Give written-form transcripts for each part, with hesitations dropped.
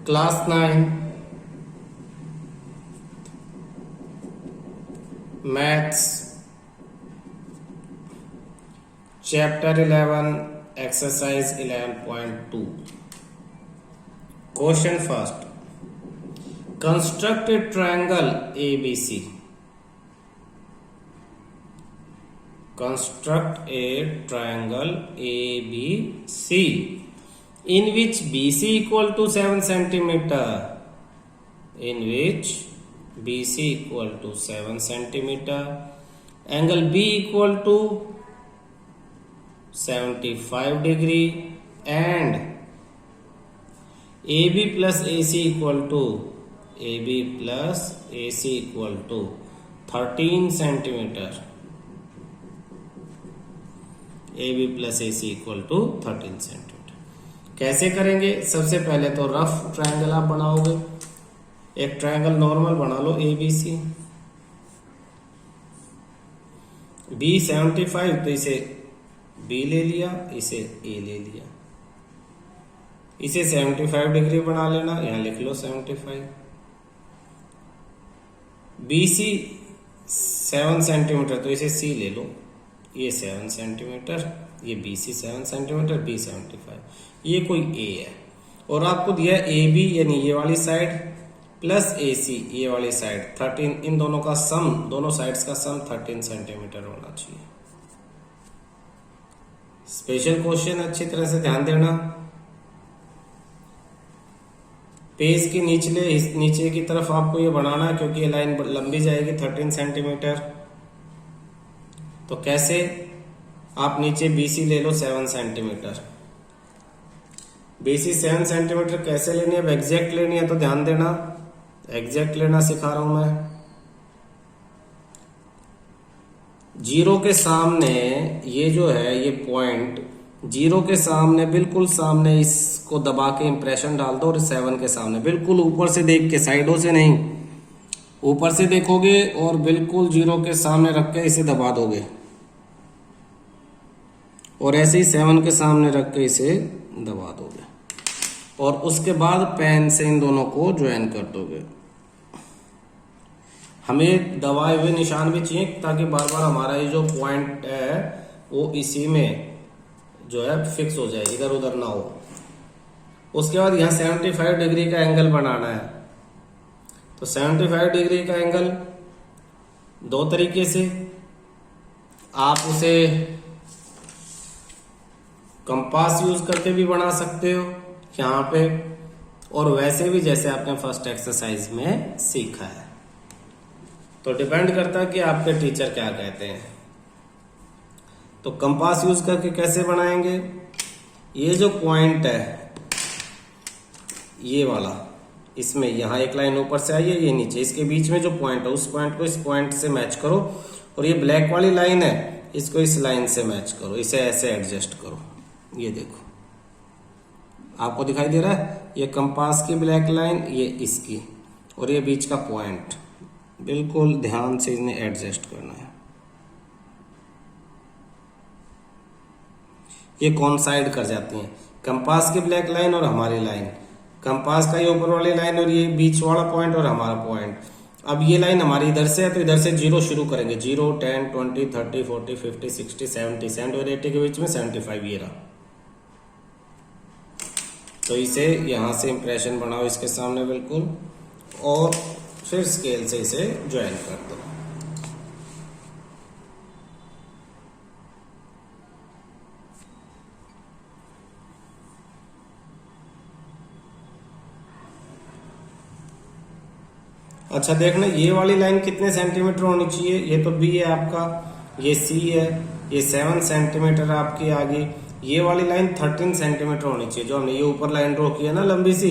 Class 9 maths chapter 11 exercise 11.2 question first construct A triangle ABC construct a triangle ABC in which BC equal to 7 centimeter in which BC equal to 7 centimeter angle B equal to 75 degree and AB plus AC equal to 13 centimeter AB plus AC equal to 13 centimetre. कैसे करेंगे? सबसे पहले तो rough triangle आप बनाओगे। एक triangle normal बना लो ABC। B 75 तो इसे B ले लिया, इसे A ले लिया। इसे 75 डिग्री बना लेना, यहां लिख लो 75। BC 7 सेंटीमीटर तो इसे C ले लो, ये 7 सेंटीमीटर, ये BC 7 सेंटीमीटर, B 75, ये कोई A है। और आपको दिया AB यानी ये वाली साइड प्लस AC ये वाली साइड 13, इन दोनों का सम, दोनों साइड्स का सम 13 सेंटीमीटर होना चाहिए। स्पेशल क्वेश्चन, अच्छी तरह से ध्यान देना। पेज के नीचे की तरफ आपको ये बनाना है क्योंकि ये लाइन लंबी जाएगी 13 सेंटीमीटर। तो कैसे? आप नीचे BC ले लो 7 सेंटीमीटर। BC 7 सेंटीमीटर कैसे लेनी है? अब एग्जैक्ट लेनी है तो ध्यान देना, एग्जैक्ट लेना सिखा रहा हूं मैं। जीरो के सामने ये जो है ये पॉइंट, जीरो के सामने बिल्कुल सामने इसको दबा के इंप्रेशन डाल दो और 7 के सामने बिल्कुल ऊपर से देख के, साइडों से नहीं, ऊपर से देखोगे और बिल्कुल जीरो के सामने रख के इसे दबा दोगे और ऐसे ही 7 के सामने रख के इसे दबा दोगे और उसके बाद पेन से इन दोनों को ज्वाइन कर दोगे। हमें दबाए हुए निशान भी चाहिए ताकि बार बार हमारा ये जो पॉइंट है वो इसी में जो है फिक्स हो जाए, इधर उधर ना हो। उसके बाद यहाँ 75 डिग्री का एंगल बनाना है। तो 75 डिग्री का एंगल दो तरीके से, आप उसे कंपास यूज करके भी बना सकते हो यहाँ पे, और वैसे भी जैसे आपने फर्स्ट एक्सरसाइज में सीखा है। तो डिपेंड करता है कि आपके टीचर क्या कहते हैं। तो कंपास यूज करके कैसे बनाएंगे? ये जो पॉइंट है ये वाला, इसमें यहाँ एक लाइन ऊपर से आई है, ये नीचे, इसके बीच में जो पॉइंट है उस पॉइंट को इस पॉइंट से मैच करो और ये ब्लैक वाली लाइन है इसको इस लाइन से मैच करो, इसे ऐसे एडजस्ट करो। ये देखो आपको दिखाई दे रहा है, ये कंपास की ब्लैक लाइन, ये इसकी, और ये बीच का पॉइंट, बिल्कुल ध्यान से इन्हें एडजस्ट करना है। ये कॉन्साइड कर जाती हैं, कंपास की ब्लैक लाइन और हमारी लाइन, कंपास का ये ऊपर वाली लाइन और ये बीच वाला पॉइंट और हमारा पॉइंट। अब ये लाइन हमारी इधर से है तो इधर से जीरो शुरू करेंगे, 0, 10, 20, 30, 40, 50, 60, 70, 70 और 80 के बीच में 75 ये रहा। तो इसे यहां से इंप्रेशन बनाओ इसके सामने बिल्कुल, और फिर स्केल से इसे ज्वाइन कर दो। अच्छा देखना, ये वाली लाइन कितने सेंटीमीटर होनी चाहिए? ये तो B है आपका, ये C है, ये 7 सेंटीमीटर आपकी आ गई। ये वाली लाइन 13 सेंटीमीटर होनी चाहिए, जो हमने ये ऊपर लाइन ड्रॉ की है ना लंबी सी,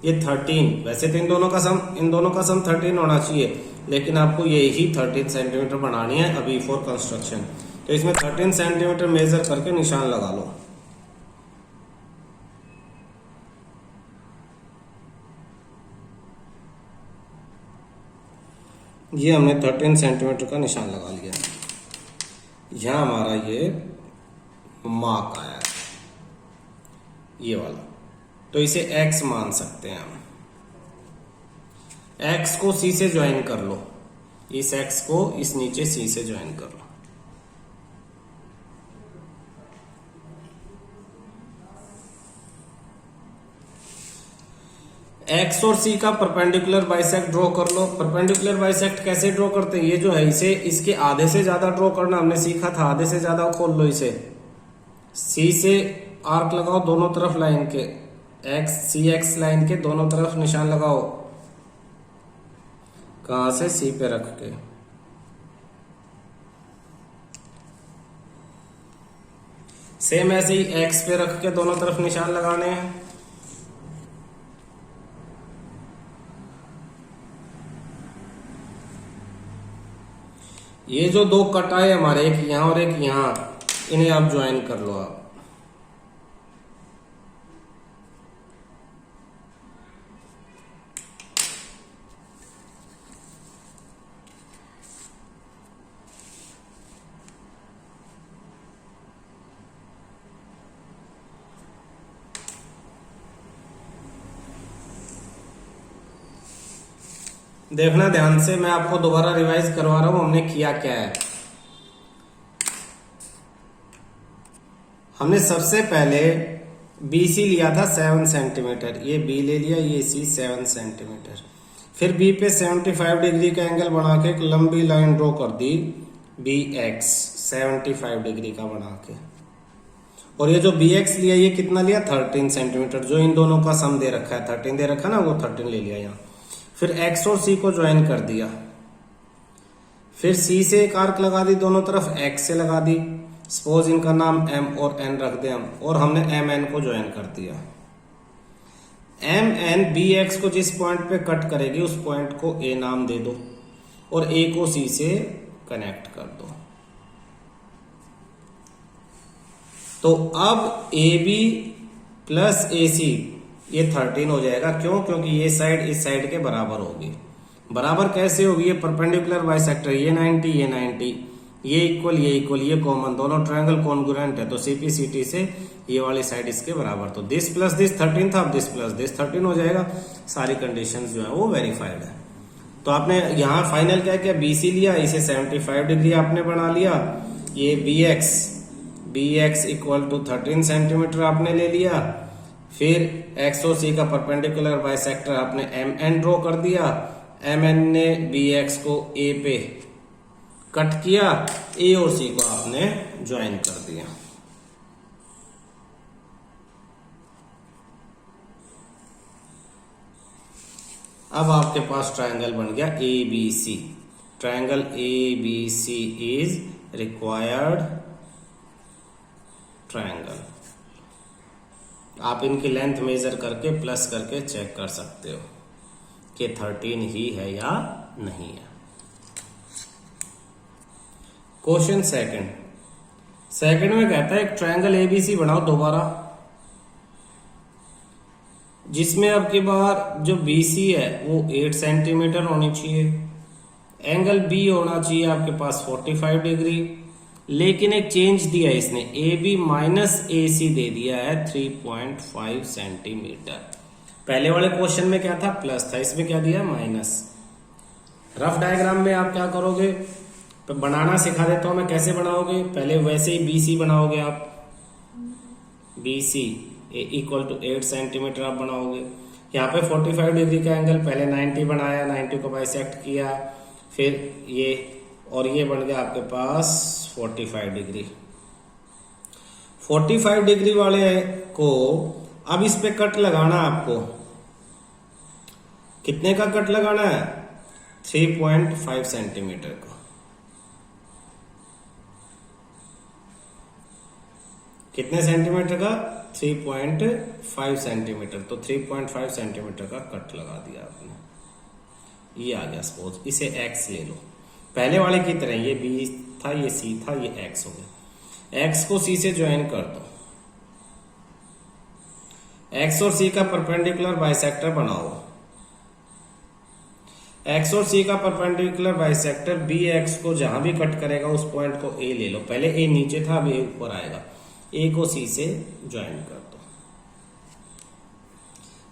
ये 13। वैसे तो इन दोनों का सम 13 होना चाहिए, लेकिन आपको ये ही 13 सेंटीमीटर बनानी है अभी फॉर कंस्ट्रक्शन। तो इसमें 13 सेंटीमीटर मेजर करके निशान लगा लो। ये हमने 13 सेंटीमीटर का निशान लगा लिया। यहां हमारा ये मार्क आया ये वाला, तो इसे x मान सकते हैं हम। एक्स को सी से ज्वाइन कर लो, इस एक्स को इस नीचे सी से ज्वाइन कर लो। एक्स और सी का परपेंडिकुलर बाइसेक्ट ड्रॉ कर लो। परपेंडिकुलर बाइसेक्ट कैसे ड्रॉ करते हैं? ये जो है इसे इसके आधे से ज्यादा ड्रॉ करना हमने सीखा था, आधे से ज्यादा खोल लो इसे। सी से आर्क लगाओ दोनों तरफ लाइन के, एक्स सी एक्स लाइन के दोनों तरफ निशान लगाओ। कहां से? सी पे रख के। सेम ऐसे ही एक्स पे रख के दोनों तरफ निशान लगाने हैं। ये जो दो कट आए हमारे, एक यहां और एक यहां, इन्हें आप ज्वाइन कर लो आप। देखना ध्यान से, मैं आपको दोबारा रिवाइज करवा रहा हूं हमने किया क्या है। हमने सबसे पहले BC लिया था 7 सेंटीमीटर, ये B ले लिया, ये C 7 सेंटीमीटर। फिर B पे 75 डिग्री का एंगल बना के एक लंबी लाइन ड्रॉ कर दी, BX 75 डिग्री का बना के। और ये जो BX लिया ये कितना लिया? 13 सेंटीमीटर, जो इन दोनों का सम दे रखा है, 13 दे रखा ना, वो 13 ले लिया यहाँ। फिर एक्स और सी को ज्वाइन कर दिया। फिर सी से एक आर्क लगा दी दोनों तरफ, एक्स से लगा दी। सपोज इनका नाम एम और एन रख दे हम, और हमने एम एन को ज्वाइन कर दिया। एम एन बी एक्स को जिस पॉइंट पे कट करेगी उस पॉइंट को ए नाम दे दो, और ए को सी से कनेक्ट कर दो। तो अब ए बी प्लस ए सी ये 13 हो जाएगा। क्यों? क्योंकि ये साइड इस साइड के बराबर होगी। बराबर कैसे होगी? ये परपेंडिकुलर बाइसेक्टर, ये 90 ये 90, ये इक्वल ये इक्वल, ये कॉमन, दोनों ट्रायंगल कॉन्ग्रुएंट है, तो सीपी सीटी से ये वाली साइड इसके बराबर। तो दिस प्लस दिस 13 था, अब दिस प्लस दिस 13 हो जाएगा। सारी कंडीशंस जो है वो वेरीफाइड है। तो आपने यहाँ फाइनल क्या किया? BC लिया, इसे 75 डिग्री आपने बना लिया। ये BX इक्वल टू 13 सेंटीमीटर आपने ले लिया। फिर एक्स और सी का परपेंडिकुलर बाइसेक्टर आपने MN ड्रॉ कर दिया। MN ने BX को A पे कट किया, A और C को आपने ज्वाइन कर दिया। अब आपके पास ट्रायंगल बन गया ABC। Triangle ABC is required triangle. आप इनकी लेंथ मेजर करके प्लस करके चेक कर सकते हो कि 13 ही है या नहीं है। क्वेश्चन सेकंड में कहता है एक ट्रायंगल ABC बनाओ दोबारा, जिसमें अब की बार जो BC है वो 8 सेंटीमीटर होनी चाहिए, एंगल B होना चाहिए आपके पास 45 डिग्री। लेकिन एक चेंज दिया है इसने, AB माइनस AC दे दिया है 3.5 सेंटीमीटर। पहले वाले क्वेश्चन में क्या था? प्लस था, इसमें क्या दिया? माइनस। रफ डायग्राम में आप क्या करोगे? तो बनाना सिखा देता हूं मैं, कैसे बनाओगे। पहले वैसे ही BC बनाओगे आप, BC इक्वल टू 8 सेंटीमीटर आप बनाओगे। यहाँ पे 45 डिग्री का एंगल, पहले 90 बनाया, 90 को बाइसेक्ट किया, फिर ये और ये बन गया आपके पास 45 डिग्री। 45 डिग्री वाले को अब इस पे कट लगाना आपको। कितने का कट लगाना है? 3.5 सेंटीमीटर का। कितने सेंटीमीटर का? 3.5 सेंटीमीटर। तो 3.5 सेंटीमीटर का कट लगा दिया आपने। ये आ गया सपोज, इसे एक्स ले लो, पहले वाले की तरह। ये B था, ये C था, ये एक्स हो गया। एक्स को C से ज्वाइन कर दो। एक्स और C का परपेंडिकुलर बाइसेक्टर बनाओ। एक्स और C का परपेंडिकुलर बाइसेक्टर BX को जहां भी कट करेगा उस पॉइंट को A ले लो। पहले A नीचे था, अब A ऊपर आएगा। A को C से ज्वाइन कर दो।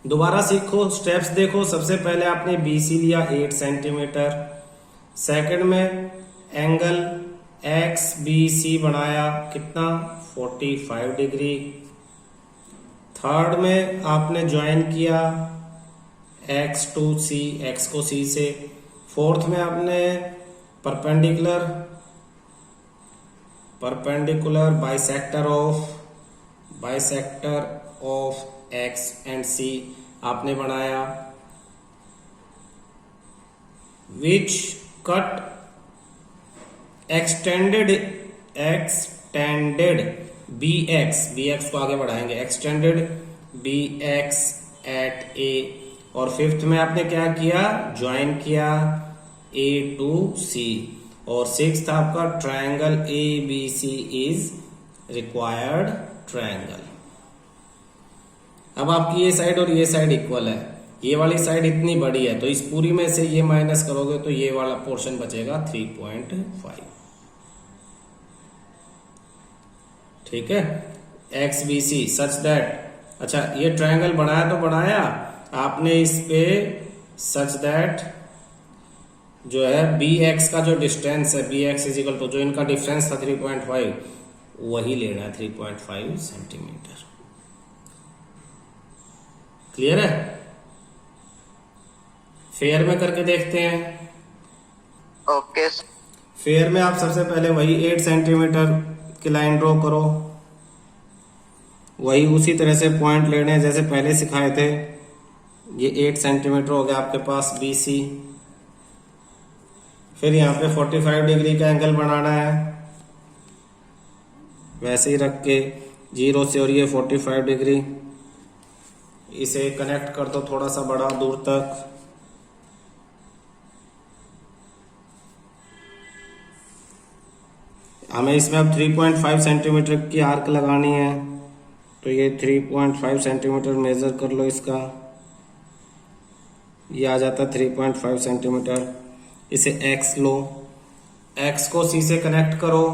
दोबारा सीखो, स्टेप्स देखो। सबसे पहले आपने BC लिया 8 सेंटीमीटर, सेकंड में एंगल XBC बनाया कितना 45 डिग्री, थर्ड में आपने ज्वाइन किया X to C, X को C से, फोर्थ में आपने perpendicular bisector of X and C आपने बनाया, विच कट एक्सटेंडेड BX को आगे बढ़ाएंगे, एक्सटेंडेड BX एट A, और फिफ्थ में आपने क्या किया, ज्वाइन किया A to C, और सिक्स्थ आपका triangle ABC is required triangle. अब आपकी ये साइड और ये साइड इक्वल है, ये वाली साइड इतनी बड़ी है तो इस पूरी में से ये माइनस करोगे तो ये वाला पोर्शन बचेगा 3.5। ठीक है, XBC सच दैट, अच्छा ये ट्रायंगल बनाया तो बनाया आपने इस पे सच दैट जो है BX का जो डिस्टेंस है BX इजिकल टू जो इनका डिफरेंस था 3.5 वही लेना है 3.5 सेंटीमीटर। क्लियर है? फेयर में करके देखते हैं। ओके। फेयर में आप सबसे पहले वही 8 सेंटीमीटर की लाइन ड्रॉ करो, वही उसी तरह से पॉइंट लेने हैं जैसे पहले सिखाए थे। ये 8 सेंटीमीटर हो गया आपके पास BC, फिर यहाँ पे 45 डिग्री का एंगल बनाना है, वैसे ही रख के 0 से, और ये 45 डिग्री, इसे कनेक्ट कर दो थोड़ा सा बड़ा दूर तक। हमें इसमें अब 3.5 सेंटीमीटर की आर्क लगानी है, तो ये 3.5 सेंटीमीटर मेजर कर लो इसका, ये आ जाता 3.5 सेंटीमीटर। इसे X लो, X को C से कनेक्ट करो,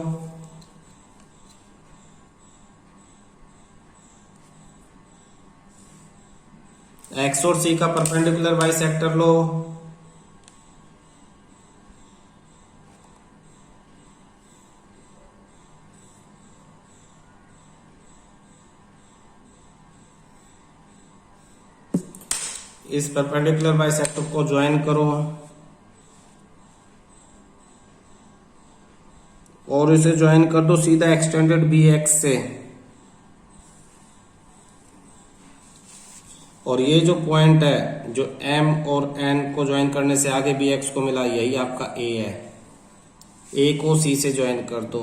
X और C का परपेंडिकुलर बाइसेक्टर लो, इस परपेंडिकुलर बाइसेक्टर को ज्वाइन करो और इसे ज्वाइन कर दो सीधा एक्सटेंडेड BX से, और ये जो पॉइंट है जो M और N को ज्वाइन करने से आगे BX को मिला यही आपका A है, A को C से ज्वाइन कर दो,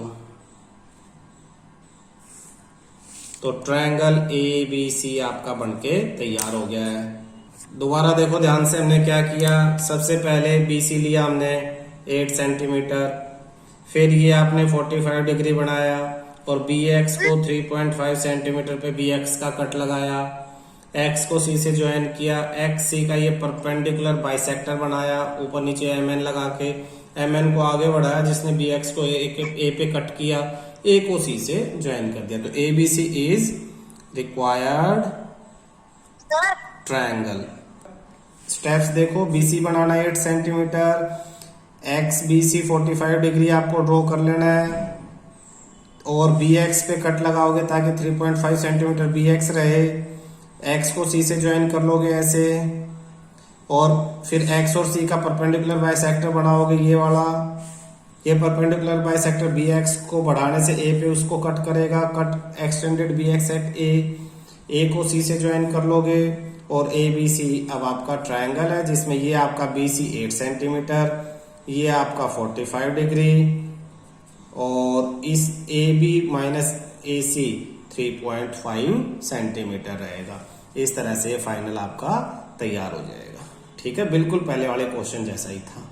तो ट्रायंगल ABC आपका बनके तैयार हो गया है। दोबारा देखो ध्यान से, हमने क्या किया, सबसे पहले BC लिया हमने 8 सेंटीमीटर, फिर ये आपने 45 डिग्री बनाया और BX को 3.5 सेंटीमीटर पे BX का कट लगाया, X को C से ज्वाइन किया, XC का ये परपेंडिकुलर बाइसेक्टर बनाया, ऊपर नीचे MN लगा के MN को आगे बढ़ाया जिसने BX को A पे कट किया, A को C से ज्वाइन कर दिया, तो ABC is required triangle. Steps देखो, BC बनाना 8 सेंटीमीटर, XBC 45 डिग्री आपको ड्रॉ कर लेना है और BX पे कट लगाओगे ताकि 3.5 सेंटीमीटर BX रहे, X को C से ज्वाइन कर लोगे ऐसे, और फिर X और C का परपेंडिकुलर बाइसेक्टर बनाओगे ये वाला, ये परपेंडिकुलर बाइसेक्टर BX को बढ़ाने से A पे उसको कट करेगा, cut extended BX at A को C से ज्वाइन कर लोगे और ABC अब आपका ट्रायंगल है जिसमें ये आपका BC 8 सेंटीमीटर, ये आपका 45 डिग्री और इस AB माइनस AC 3.5 सेंटीमीटर रहेगा। इस तरह से फाइनल आपका तैयार हो जाएगा। ठीक है, बिल्कुल पहले वाले क्वेश्चन जैसा ही था।